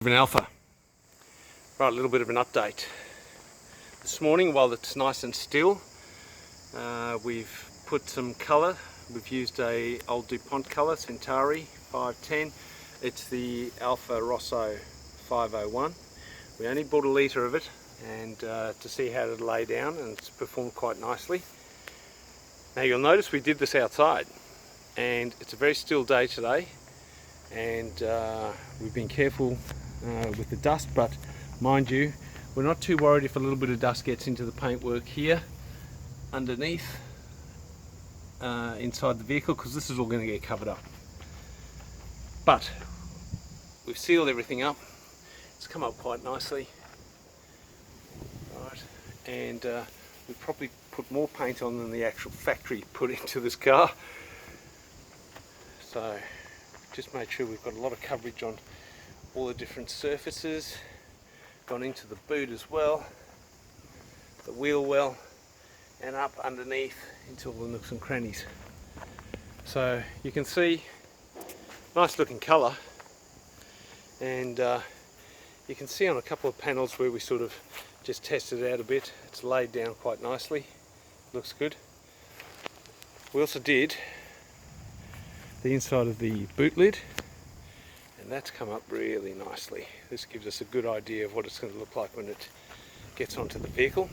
An Alpha. Right, a little bit of an update. This morning, while it's nice and still, we've put some colour. We've used a old DuPont colour, Centauri 510. It's the Alfa Rosso 501. We only bought a litre of it and to see how it lay down, and it's performed quite nicely. Now you'll notice we did this outside, and it's a very still day today, and we've been careful with the dust, but mind you, we're not too worried if a little bit of dust gets into the paintwork here underneath inside the vehicle, because this is all going to get covered up. But we've sealed everything up. It's come up quite nicely, right? And we probably put more paint on than the actual factory put into this car, so just made sure we've got a lot of coverage on all the different surfaces, gone into the boot as well, the wheel well, and up underneath into all the nooks and crannies. So you can see, nice looking colour, and you can see on a couple of panels where we sort of just tested it out a bit, it's laid down quite nicely, looks good. We also did the inside of the boot lid, and that's come up really nicely. This gives us a good idea of what it's going to look like when it gets onto the vehicle.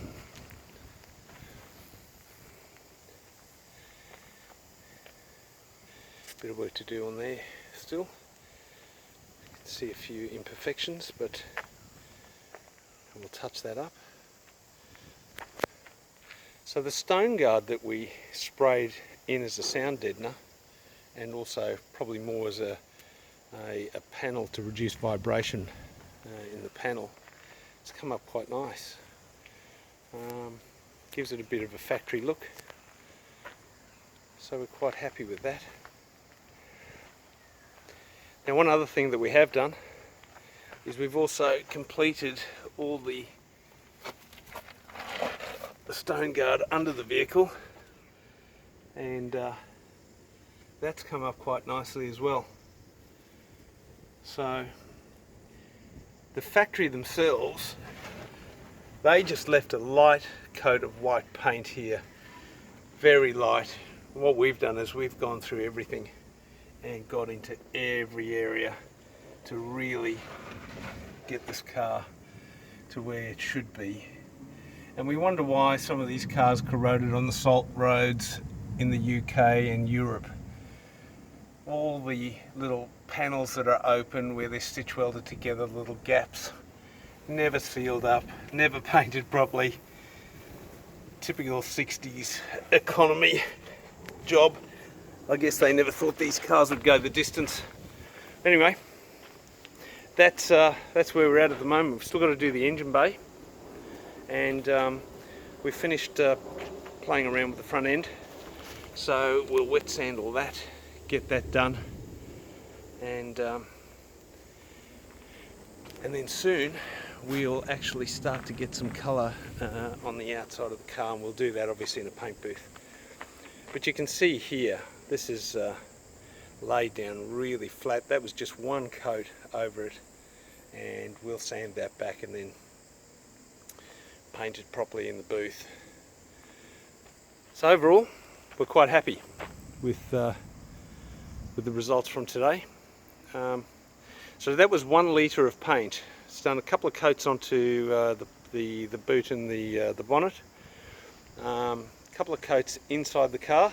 Bit of work to do on there still. You can see a few imperfections, but we'll touch that up. So the stone guard that we sprayed in as a sound deadener, and also probably more as a panel to reduce vibration in the panel, it's come up quite nice. Gives it a bit of a factory look, so we're quite happy with that. Now, one other thing that we have done is we've also completed all the stone guard under the vehicle, and that's come up quite nicely as well. So the factory themselves, they just left a light coat of white paint here, very light. What we've done is we've gone through everything and got into every area to really get this car to where it should be. And we wonder why some of these cars corroded on the salt roads in the UK and Europe. All the little panels that are open where they're stitch welded together, little gaps, never sealed up, never painted properly. Typical 60s economy job. I guess they never thought these cars would go the distance. Anyway, that's where we're at the moment. We've still got to do the engine bay, and we finished playing around with the front end, so we'll wet sand all that, get that done, and then soon we'll actually start to get some colour on the outside of the car, and we'll do that obviously in a paint booth. But you can see here, this is laid down really flat. That was just one coat over it, and we'll sand that back and then paint it properly in the booth. So overall, we're quite happy with the results from today. So that was 1 litre of paint. It's done a couple of coats onto the boot and the bonnet, a couple of coats inside the car.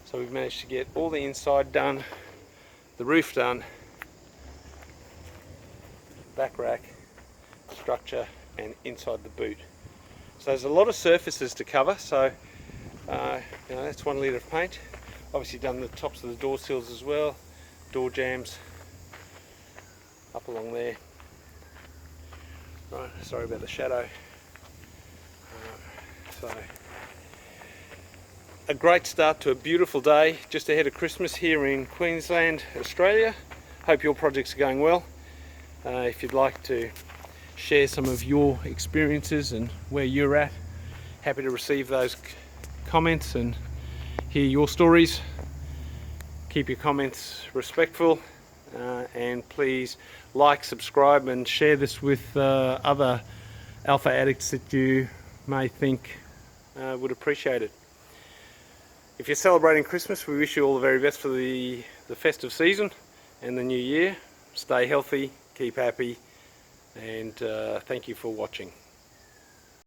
So we've managed to get all the inside done, the roof done, back rack, structure, and inside the boot. So there's a lot of surfaces to cover, so that's 1 litre of paint. Obviously done the tops of the door sills as well, door jambs up along there. Right, sorry about the shadow. So a great start to a beautiful day just ahead of Christmas here in Queensland, Australia. Hope your projects are going well. If you'd like to share some of your experiences and where you're at, happy to receive those comments and hear your stories. Keep your comments respectful, and please like, subscribe and share this with other Alfa addicts that you may think would appreciate it. If you're celebrating Christmas, we wish you all the very best for the festive season and the new year. Stay healthy, keep happy, and thank you for watching.